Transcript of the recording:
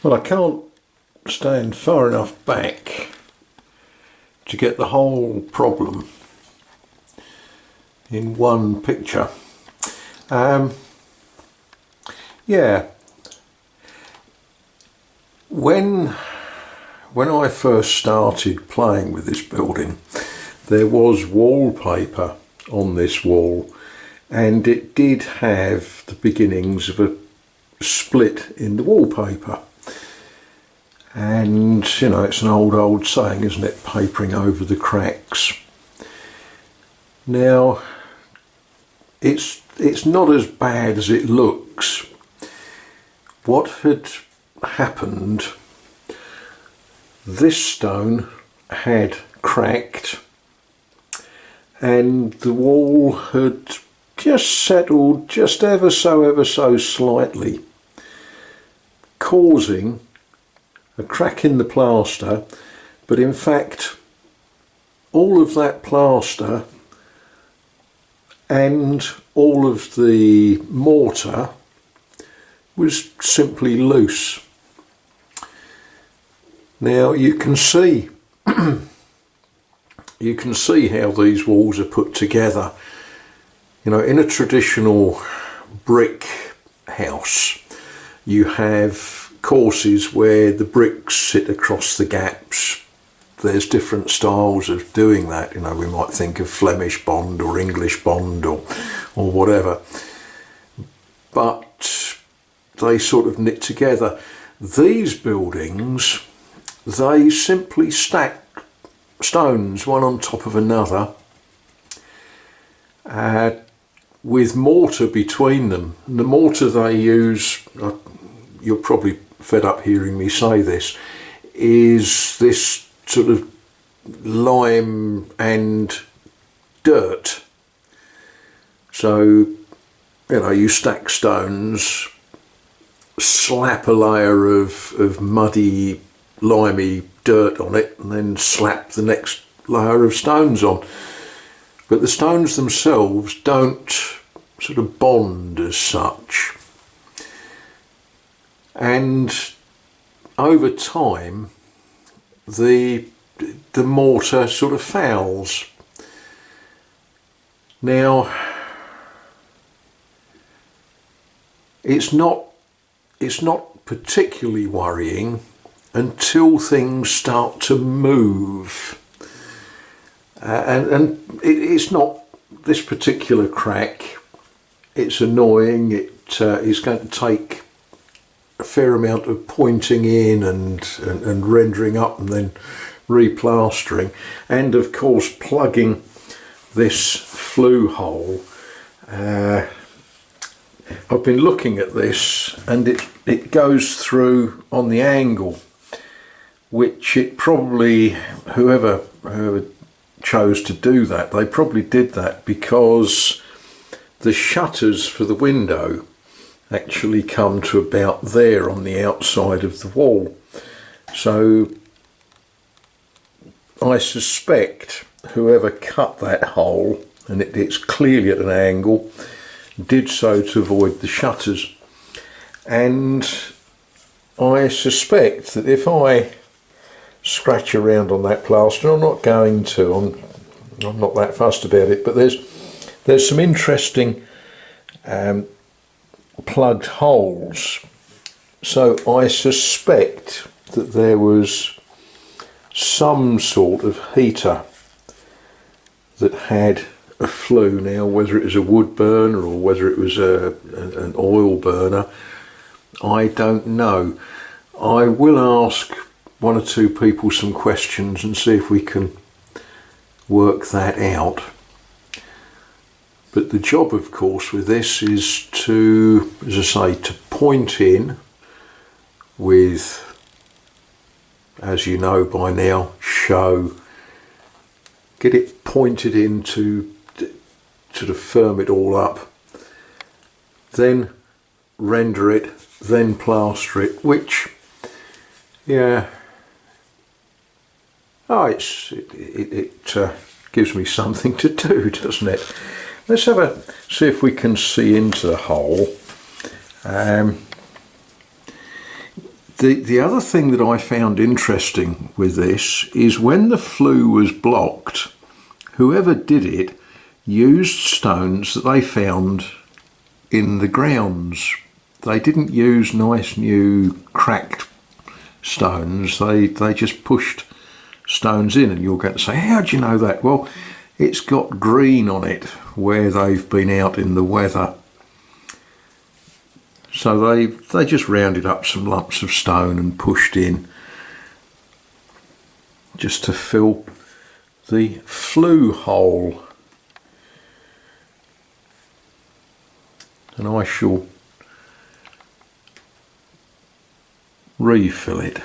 Well, I can't stand far enough back to get the whole problem in one picture. Yeah, when I first started playing with this building, there was wallpaper on this wall, and it did have the beginnings of a split in the wallpaper. And you know, it's an old saying, isn't it, papering over the cracks. Now it's not as bad as it looks. What had happened, this stone had cracked and the wall had just settled just ever so slightly, causing a crack in the plaster. But in fact, all of that plaster and all of the mortar was simply loose. Now you can see you can see how these walls are put together. You know, in a traditional brick house, you have courses where the bricks sit across the gaps. There's different styles of doing that. You know, we might think of Flemish bond or English bond or whatever. But they sort of knit together. These buildings, they simply stack stones one on top of another with mortar between them. And the mortar they use, you're probably fed up hearing me say this, is this sort of lime and dirt. So, you know, you stack stones, slap a layer of muddy, limey dirt on it, and then slap the next layer of stones on. But the stones themselves don't sort of bond as such. And over time, the mortar sort of fouls. Now, it's not particularly worrying until things start to move. And it's not this particular crack. It's annoying. It is going to take a fair amount of pointing in and rendering up and then replastering, and of course plugging this flue hole. I've been looking at this, and it goes through on the angle, which it probably, whoever chose to do that, they probably did that because the shutters for the window actually come to about there on the outside of the wall. So I suspect whoever cut that hole, and it's clearly at an angle, did so to avoid the shutters. And I suspect that if I scratch around on that plaster, I'm not going to, I'm not that fussed about it, but there's some interesting plugged holes. So I suspect that there was some sort of heater that had a flue. Now, whether it was a wood burner or whether it was an oil burner, I don't know. I will ask one or two people some questions and see if we can work that out. But the job, of course, with this is to, as I say, to point in with, as you know by now, show, get it pointed in to sort of firm it all up, then render it, then plaster it, which, yeah, it gives me something to do, doesn't it? Let's see if we can see into the hole. The other thing that I found interesting with this is when the flue was blocked, whoever did it used stones that they found in the grounds. They didn't use nice new cracked stones, they just pushed stones in, and you're going to say, how do you know that? Well, it's got green on it where they've been out in the weather. So they just rounded up some lumps of stone and pushed in just to fill the flue hole. And I shall refill it.